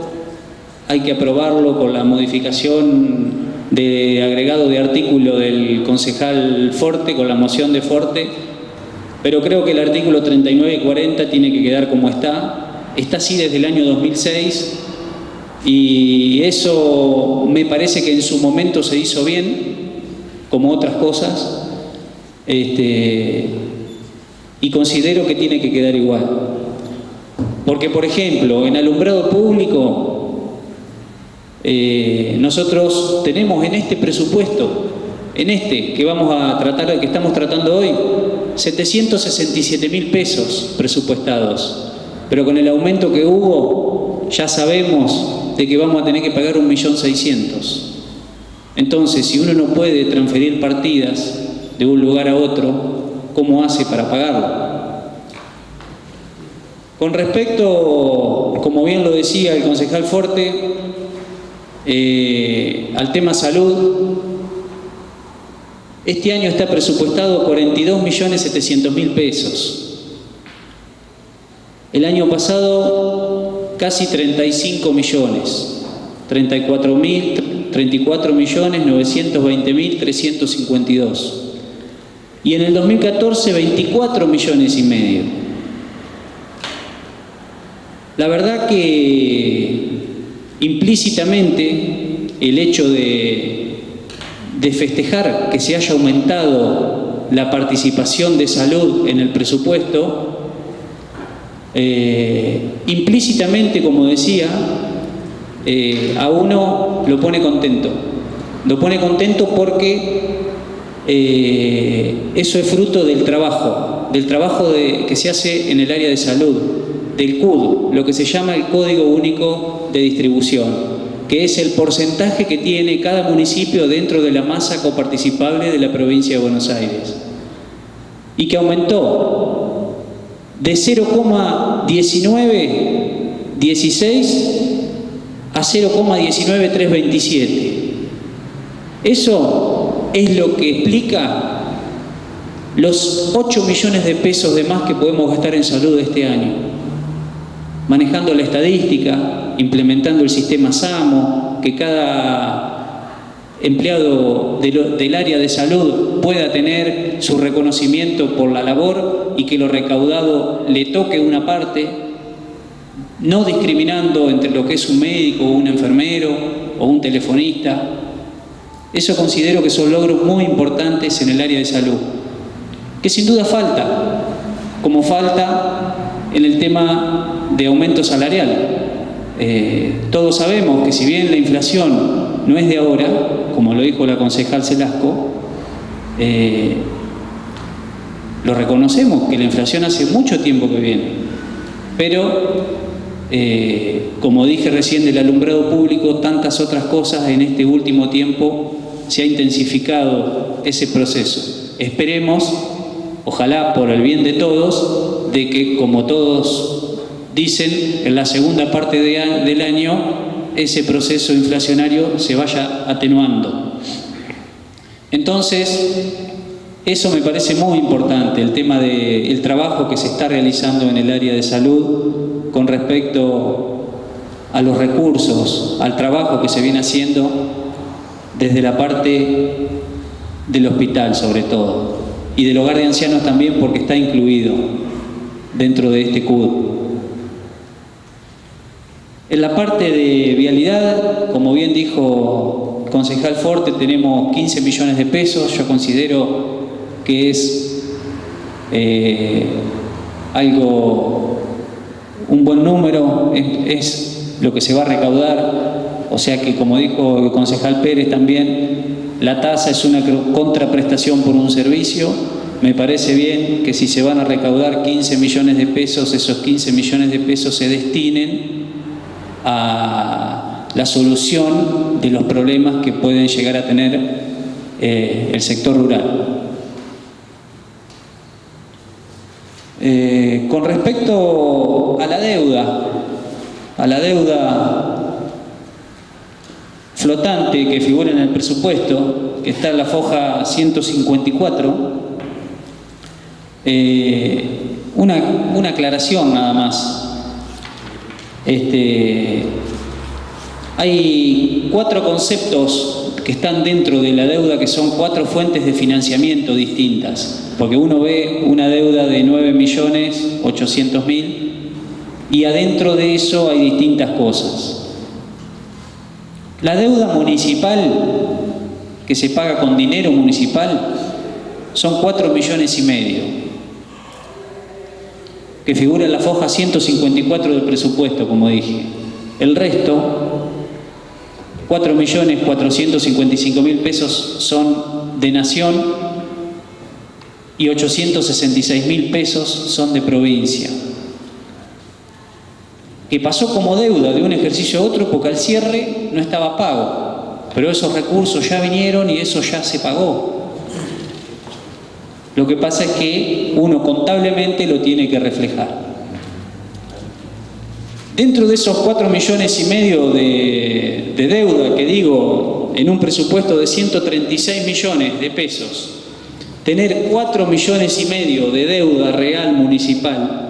hay que aprobarlo con la modificación de agregado de artículo del concejal Forte, con la moción de Forte, pero creo que el artículo 39 y 40 tiene que quedar como está. Está así desde el año 2006 y eso me parece que en su momento se hizo bien, como otras cosas, y considero que tiene que quedar igual. Porque, por ejemplo, en alumbrado público, nosotros tenemos en este presupuesto, que vamos a tratar, que estamos tratando hoy, 767.000 pesos presupuestados, pero con el aumento que hubo ya sabemos de que vamos a tener que pagar 1.600.000. Entonces, si uno no puede transferir partidas de un lugar a otro, ¿cómo hace para pagarlo? Con respecto, como bien lo decía el concejal Forte, al tema salud, este año está presupuestado 42.700.000 pesos. El año pasado casi 35 millones, 34.920.352. Y en el 2014 24 millones y medio. La verdad que implícitamente el hecho de festejar que se haya aumentado la participación de salud en el presupuesto, implícitamente, como decía, a uno lo pone contento. Lo pone contento porque eso es fruto del trabajo que se hace en el área de salud, del CUD, lo que se llama el Código Único de Distribución, que es el porcentaje que tiene cada municipio dentro de la masa coparticipable de la provincia de Buenos Aires, y y que aumentó de 0,1916 a 0,19327. Eso es lo que explica los 8 millones de pesos de más que podemos gastar en salud este año, manejando la estadística, implementando el sistema SAMO, que cada empleado del área de salud pueda tener su reconocimiento por la labor y que lo recaudado le toque una parte, no discriminando entre lo que es un médico, un enfermero o un telefonista. Eso considero que son logros muy importantes en el área de salud, que sin duda falta, como falta en el tema de aumento salarial. Todos sabemos que si bien la inflación no es de ahora, como lo dijo la concejal Celasco, lo reconocemos que la inflación hace mucho tiempo que viene, pero como dije recién del alumbrado público, tantas otras cosas en este último tiempo se ha intensificado ese proceso. Esperemos, ojalá por el bien de todos, de que, como todos dicen, en la segunda parte del año ese proceso inflacionario se vaya atenuando. Entonces, eso me parece muy importante, el tema del trabajo que se está realizando en el área de salud con respecto a los recursos, al trabajo que se viene haciendo desde la parte del hospital sobre todo, y del hogar de ancianos también, porque está incluido dentro de este CUD. En la parte de vialidad, como bien dijo el concejal Forte, tenemos 15 millones de pesos. Yo considero que es un buen número, es lo que se va a recaudar. O sea que, como dijo el concejal Pérez también, la tasa es una contraprestación por un servicio. Me parece bien que si se van a recaudar 15 millones de pesos, esos 15 millones de pesos se destinen a la solución de los problemas que pueden llegar a tener el sector rural. Con respecto a la deuda flotante que figura en el presupuesto, que está en la foja 154, una aclaración nada más. Hay 4 conceptos que están dentro de la deuda, que son 4 fuentes de financiamiento distintas, porque uno ve una deuda de 9.800.000 y adentro de eso hay distintas cosas. La deuda municipal, que se paga con dinero municipal, son 4,5 millones, que figura en la foja 154 del presupuesto, como dije. El resto, 4.455.000 pesos, son de nación y 866.000 pesos son de provincia, que pasó como deuda de un ejercicio a otro porque al cierre no estaba pago, pero esos recursos ya vinieron y eso ya se pagó. Lo que pasa es que uno contablemente lo tiene que reflejar. Dentro de esos 4,5 millones de deuda que digo, en un presupuesto de 136 millones de pesos, tener 4,5 millones de deuda real municipal,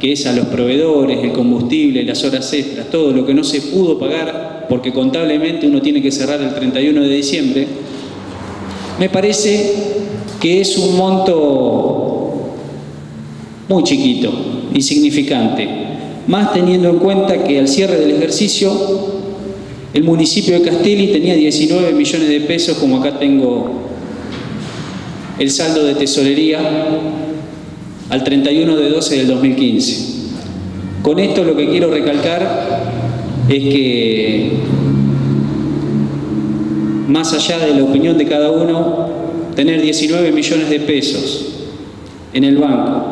que es a los proveedores, el combustible, las horas extras, todo lo que no se pudo pagar porque contablemente uno tiene que cerrar el 31 de diciembre, me parece que es un monto muy chiquito, insignificante, más teniendo en cuenta que al cierre del ejercicio el municipio de Castelli tenía 19 millones de pesos, como acá tengo el saldo de tesorería al 31 de 12 del 2015. Con esto lo que quiero recalcar es que, más allá de la opinión de cada uno, tener 19 millones de pesos en el banco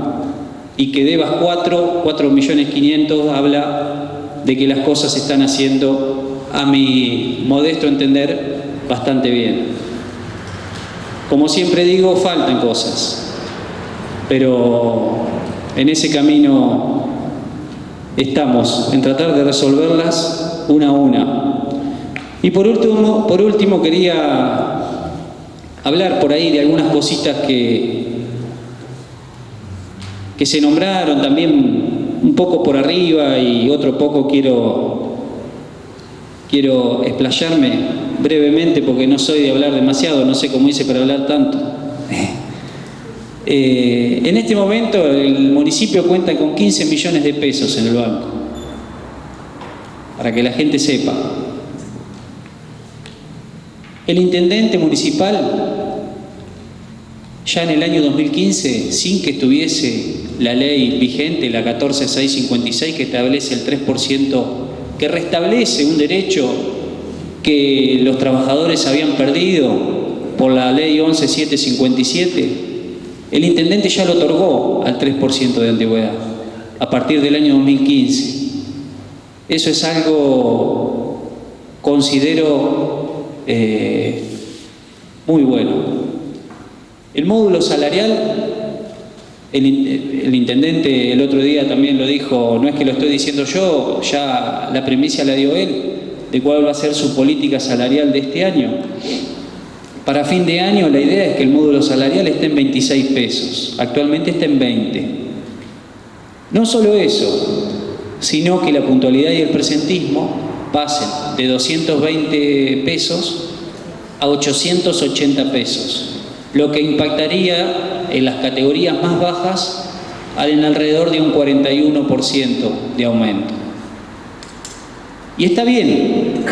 y que debas 4.500.000, habla de que las cosas se están haciendo, a mi modesto entender, bastante bien. Como siempre digo, faltan cosas, pero en ese camino estamos, en tratar de resolverlas una a una. Y por último quería hablar por ahí de algunas cositas que se nombraron también un poco por arriba y otro poco quiero explayarme brevemente porque no soy de hablar demasiado, no sé cómo hice para hablar tanto. En este momento el municipio cuenta con 15 millones de pesos en el banco, para que la gente sepa. El intendente municipal, ya en el año 2015, sin que estuviese la ley vigente, la 14656, que establece el 3%, que restablece un derecho que los trabajadores habían perdido por la ley 11757, el intendente ya lo otorgó al 3% de antigüedad, a partir del año 2015. Eso es algo, considero, muy bueno. El módulo salarial, el intendente el otro día también lo dijo, no es que lo estoy diciendo yo, ya la premisa la dio él, de cuál va a ser su política salarial de este año. Para fin de año la idea es que el módulo salarial esté en 26 pesos, actualmente está en 20. No solo eso, sino que la puntualidad y el presentismo pasen de 220 pesos a 880 pesos, lo que impactaría en las categorías más bajas en alrededor de un 41% de aumento. Y está bien,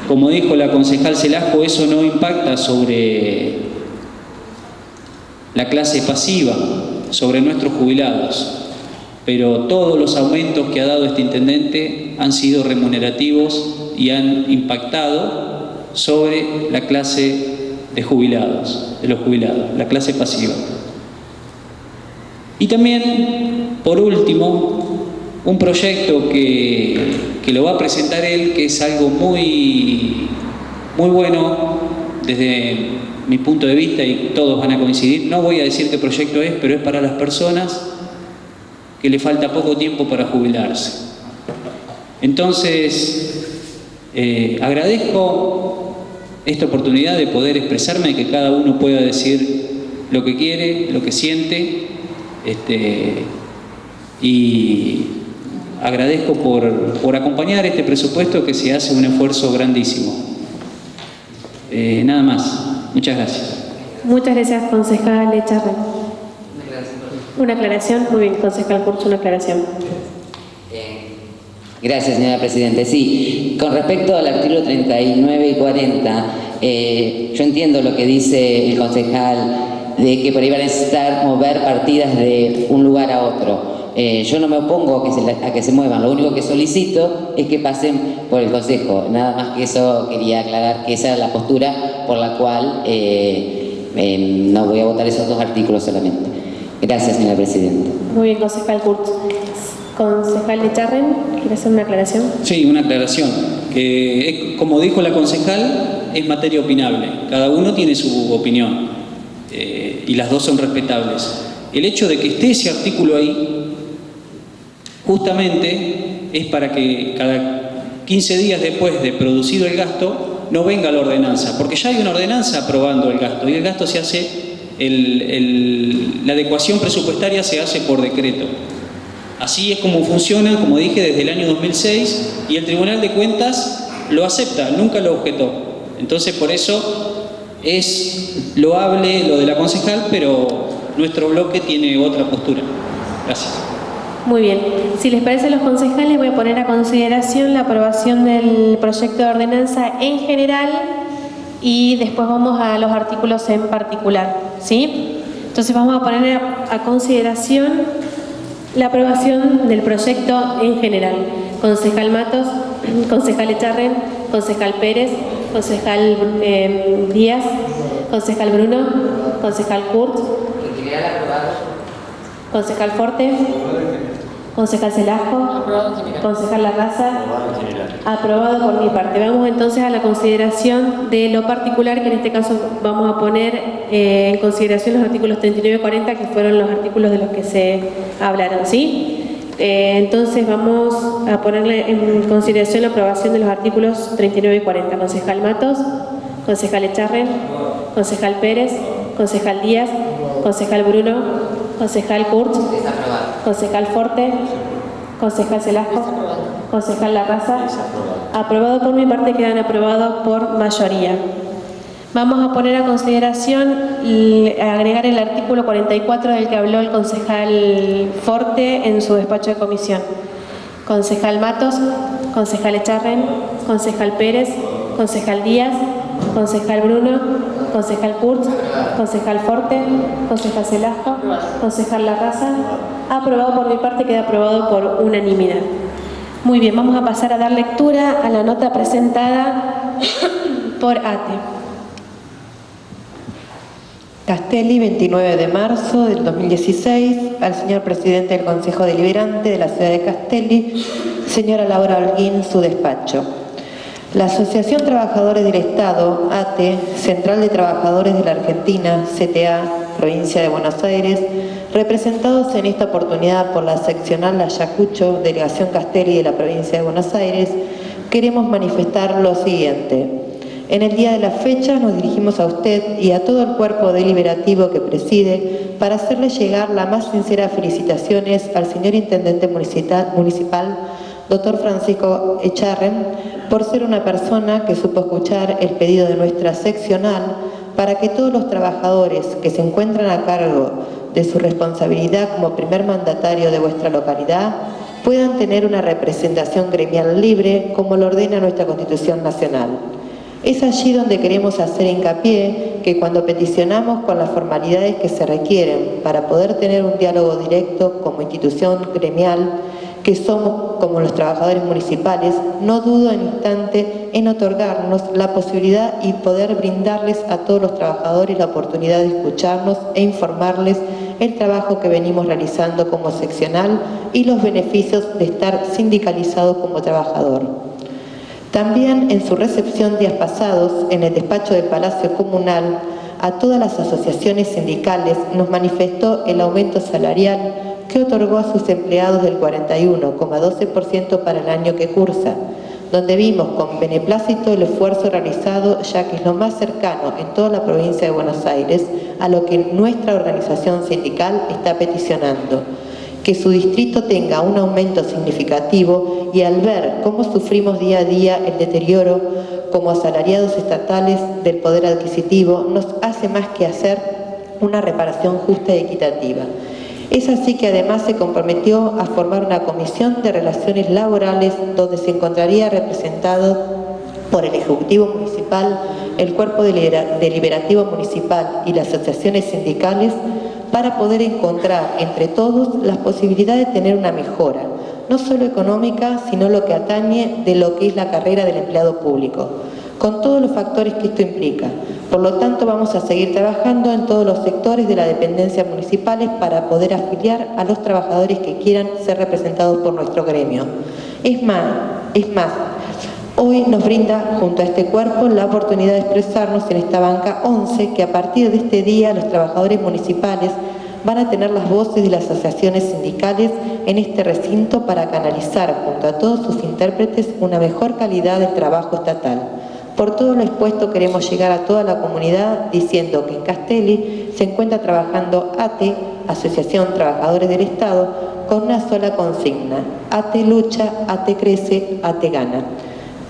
como dijo la concejal Celasco, eso no impacta sobre la clase pasiva, sobre nuestros jubilados, pero todos los aumentos que ha dado este intendente han sido remunerativos y han impactado sobre la clase de jubilados, de los jubilados, la clase pasiva. Y también, por último, un proyecto que lo va a presentar él, que es algo muy bueno desde mi punto de vista y todos van a coincidir. No voy a decir qué proyecto es, pero es para las personas que le falta poco tiempo para jubilarse. Entonces, agradezco esta oportunidad de poder expresarme, que cada uno pueda decir lo que quiere, lo que siente, y agradezco por acompañar este presupuesto, que se hace un esfuerzo grandísimo. Nada más. Muchas gracias. Muchas gracias, concejal Echarren. Una aclaración. Muy bien, concejal Kurtz, una aclaración. Gracias, señora Presidenta. Sí, con respecto al artículo 39 y 40, yo entiendo lo que dice el concejal de que por ahí van a necesitar mover partidas de un lugar a otro. Yo no me opongo a que se muevan, lo único que solicito es que pasen por el Consejo. Nada más que eso quería aclarar, que esa es la postura por la cual no voy a votar esos dos artículos solamente. Gracias, señora Presidenta. Muy bien, concejal Kurtz. Concejal Echarren, ¿quiere hacer una aclaración? Sí, una aclaración. Que, como dijo la concejal, es materia opinable. Cada uno tiene su opinión y las dos son respetables. El hecho de que esté ese artículo ahí justamente es para que cada 15 días después de producido el gasto no venga la ordenanza, porque ya hay una ordenanza aprobando el gasto y el gasto se hace, la adecuación presupuestaria se hace por decreto. Así es como funciona, como dije, desde el año 2006, y el Tribunal de Cuentas lo acepta, nunca lo objetó. Entonces, por eso es loable lo de la concejal, pero nuestro bloque tiene otra postura. Gracias. Muy bien. Si les parece a los concejales, voy a poner a consideración la aprobación del proyecto de ordenanza en general y después vamos a los artículos en particular, ¿sí? Entonces vamos a poner a consideración la aprobación del proyecto en general. Concejal Matos, concejal Echarren, concejal Pérez, concejal Díaz, concejal Bruno, concejal Kurtz, concejal Forte, concejal Celajo, concejal Larraza, aprobado por mi parte. Vamos entonces a la consideración de lo particular, que en este caso vamos a poner en consideración los artículos 39 y 40, que fueron los artículos de los que se hablaron, ¿sí? Entonces vamos a ponerle en consideración la aprobación de los artículos 39 y 40. Concejal Matos, concejal Echarren, concejal Pérez, concejal Díaz, concejal Bruno, concejal Kurtz, concejal Forte, concejal Celajo, concejal Larraza, aprobado por mi parte, quedan aprobados por mayoría. Vamos a poner a consideración y agregar el artículo 44 del que habló el concejal Forte en su despacho de comisión. Concejal Matos, concejal Echarren, concejal Pérez, concejal Díaz, concejal Bruno, concejal Kurtz, concejal Forte, concejal Celajo, concejal Larraza, aprobado por mi parte, queda aprobado por unanimidad. Muy bien, vamos a pasar a dar lectura a la nota presentada por ATE. Castelli, 29 de marzo del 2016, al señor presidente del Consejo Deliberante de la ciudad de Castelli, señora Laura Holguín, su despacho. La Asociación Trabajadores del Estado, ATE, Central de Trabajadores de la Argentina, CTA, Provincia de Buenos Aires, representados en esta oportunidad por la seccional Ayacucho, Delegación Castelli de la Provincia de Buenos Aires, queremos manifestar lo siguiente. En el día de la fecha nos dirigimos a usted y a todo el cuerpo deliberativo que preside para hacerle llegar las más sinceras felicitaciones al señor Intendente Municipal, doctor Francisco Echarren, por ser una persona que supo escuchar el pedido de nuestra seccional para que todos los trabajadores que se encuentran a cargo de su responsabilidad como primer mandatario de vuestra localidad puedan tener una representación gremial libre como lo ordena nuestra Constitución Nacional. Es allí donde queremos hacer hincapié que cuando peticionamos con las formalidades que se requieren para poder tener un diálogo directo como institución gremial, que somos como los trabajadores municipales, no dudo en instante en otorgarnos la posibilidad y poder brindarles a todos los trabajadores la oportunidad de escucharnos e informarles el trabajo que venimos realizando como seccional y los beneficios de estar sindicalizado como trabajador. También en su recepción días pasados, en el despacho del Palacio Comunal, a todas las asociaciones sindicales nos manifestó el aumento salarial que otorgó a sus empleados del 41,12% para el año que cursa, donde vimos con beneplácito el esfuerzo realizado, ya que es lo más cercano en toda la provincia de Buenos Aires a lo que nuestra organización sindical está peticionando, que su distrito tenga un aumento significativo, y al ver cómo sufrimos día a día el deterioro como asalariados estatales del poder adquisitivo, nos hace más que hacer una reparación justa y equitativa. Es así que además se comprometió a formar una comisión de relaciones laborales donde se encontraría representado por el Ejecutivo Municipal, el Cuerpo Deliberativo Municipal y las asociaciones sindicales, para poder encontrar entre todos las posibilidades de tener una mejora, no solo económica, sino lo que atañe de lo que es la carrera del empleado público, con todos los factores que esto implica. Por lo tanto, vamos a seguir trabajando en todos los sectores de la dependencia municipales para poder afiliar a los trabajadores que quieran ser representados por nuestro gremio. Es más, hoy nos brinda junto a este cuerpo la oportunidad de expresarnos en esta banca 11, que a partir de este día los trabajadores municipales van a tener las voces de las asociaciones sindicales en este recinto para canalizar junto a todos sus intérpretes una mejor calidad del trabajo estatal. Por todo lo expuesto queremos llegar a toda la comunidad diciendo que en Castelli se encuentra trabajando ATE, Asociación Trabajadores del Estado, con una sola consigna: ATE lucha, ATE crece, ATE gana.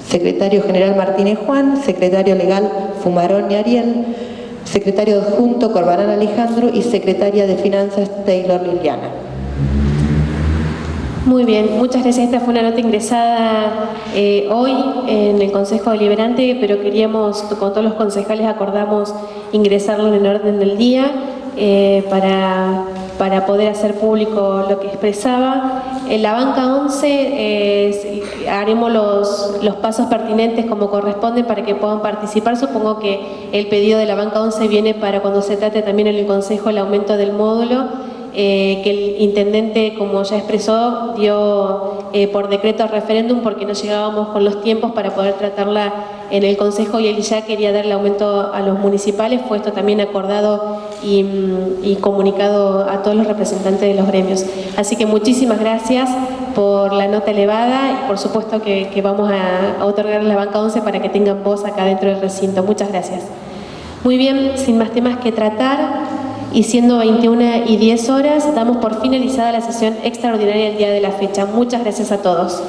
Secretario General Martínez Juan, Secretario Legal Fumarón y Ariel, Secretario Adjunto Corbarán Alejandro y Secretaria de Finanzas Taylor Liliana. Muy bien, muchas gracias. Esta fue una nota ingresada hoy en el Consejo Deliberante, pero queríamos, con todos los concejales acordamos ingresarlo en el orden del día para poder hacer público lo que expresaba. En la banca 11 haremos los pasos pertinentes como corresponde para que puedan participar. Supongo que el pedido de la banca 11 viene para cuando se trate también en el Consejo el aumento del módulo, que el intendente, como ya expresó, dio por decreto al referéndum porque no llegábamos con los tiempos para poder tratarla en el Consejo, y él ya quería darle aumento a los municipales. Fue esto también acordado y comunicado a todos los representantes de los gremios. Así que muchísimas gracias por la nota elevada y por supuesto que vamos a otorgar la banca 11 para que tengan voz acá dentro del recinto. Muchas gracias. Muy bien, sin más temas que tratar, y siendo 21:10, damos por finalizada la sesión extraordinaria del día de la fecha. Muchas gracias a todos.